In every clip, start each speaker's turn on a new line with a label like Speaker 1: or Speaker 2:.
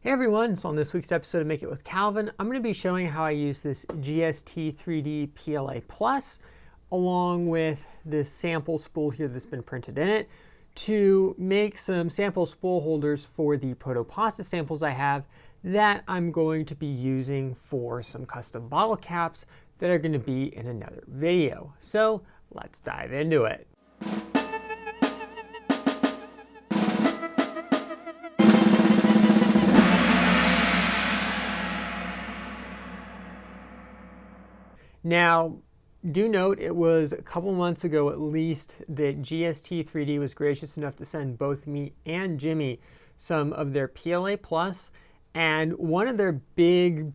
Speaker 1: Hey everyone, so on this week's episode of Make It with Calvin, I'm going to be showing how I use this GST3D PLA Plus along with this sample spool here that's been printed in it to make some sample spool holders for the Proto-Pasta samples I have that I'm going to be using for some custom bottle caps that are going to be in another video. So let's dive into it. Now, do note it was a couple months ago at least that GST3D was gracious enough to send both me and Jimmy some of their PLA Plus, and one of their big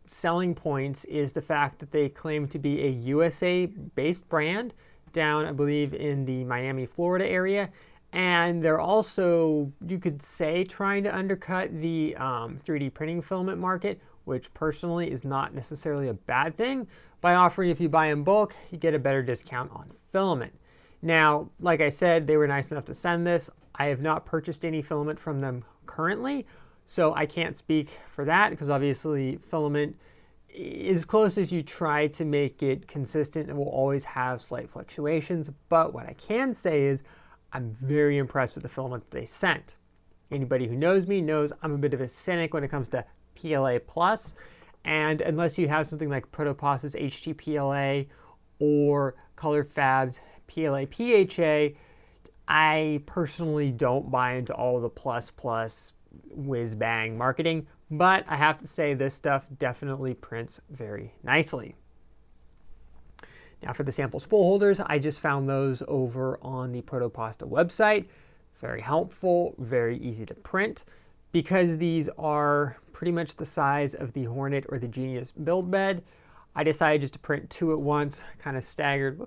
Speaker 1: selling points is the fact that they claim to be a USA-based brand down, I believe, in the Miami, Florida area, and they're also, you could say, trying to undercut the 3D printing filament market, which personally is not necessarily a bad thing, by offering if you buy in bulk, you get a better discount on filament. Now, like I said, they were nice enough to send this. I have not purchased any filament from them currently, so I can't speak for that because obviously filament, as close as you try to make it consistent, it will always have slight fluctuations. But what I can say is I'm very impressed with the filament they sent. Anybody who knows me knows I'm a bit of a cynic when it comes to PLA Plus. And unless you have something like Proto-Pasta's HTPLA or Color Fab's PLA PHA, I personally don't buy into all the plus whiz-bang marketing, but I have to say this stuff definitely prints very nicely. Now for the sample spool holders, I just found those over on the Proto-Pasta website. Very helpful, very easy to print. Because these are pretty much the size of the Hornet or the Genius build bed, I decided just to print two at once, kind of staggered,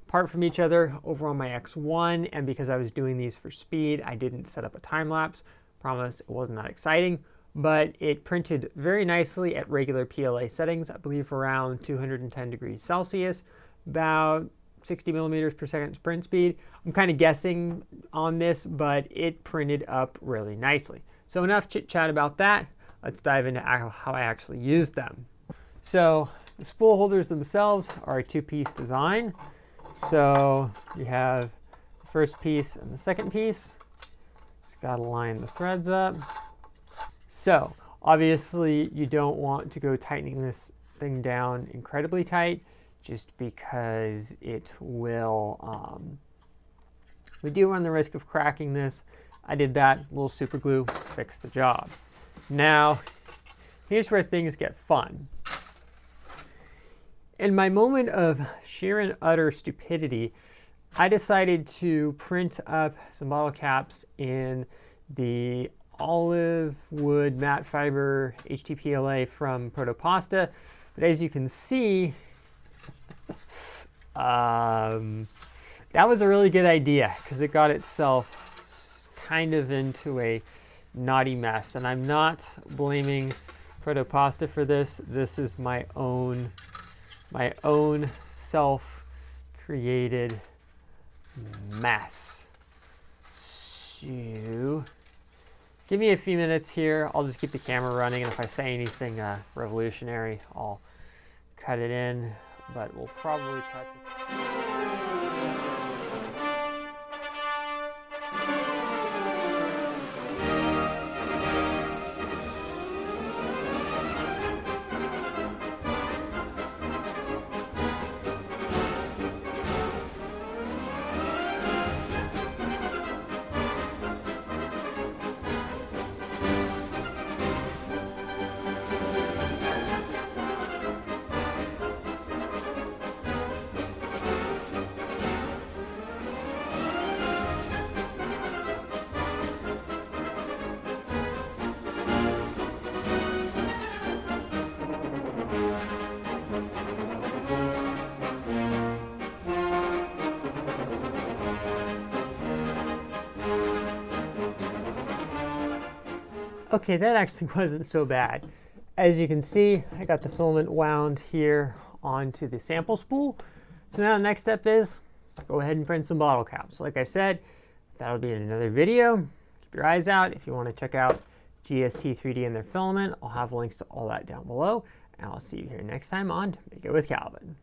Speaker 1: apart from each other over on my X1. And because I was doing these for speed, I didn't set up a time lapse. Promise it wasn't that exciting, but it printed very nicely at regular PLA settings, I believe around 210 degrees Celsius, about 60 millimeters per second print speed. I'm kind of guessing on this, but it printed up really nicely. So enough chit chat about that. Let's dive into how I actually use them. So the spool holders themselves are a two-piece design. So you have the first piece and the second piece. Just got to line the threads up. So obviously you don't want to go tightening this thing down incredibly tight, just because it will, we do run the risk of cracking this. I did that, a little super glue, fixed the job. Now, here's where things get fun. In my moment of sheer and utter stupidity, I decided to print up some bottle caps in the olive wood matte fiber HTPLA from Proto-Pasta. But as you can see, that was a really good idea because it got itself kind of into a naughty mess, and I'm not blaming Proto-Pasta for this. This is my own self-created mess. So give me a few minutes here. I'll just keep the camera running, and if I say anything revolutionary, I'll cut it in, but we'll probably cut this. Okay, that actually wasn't so bad. As you can see, I got the filament wound here onto the sample spool. So now the next step is go ahead and print some bottle caps. Like I said, that'll be in another video. Keep your eyes out if you want to check out GST3D and their filament. I'll have links to all that down below, and I'll see you here next time on Make It with Calvin.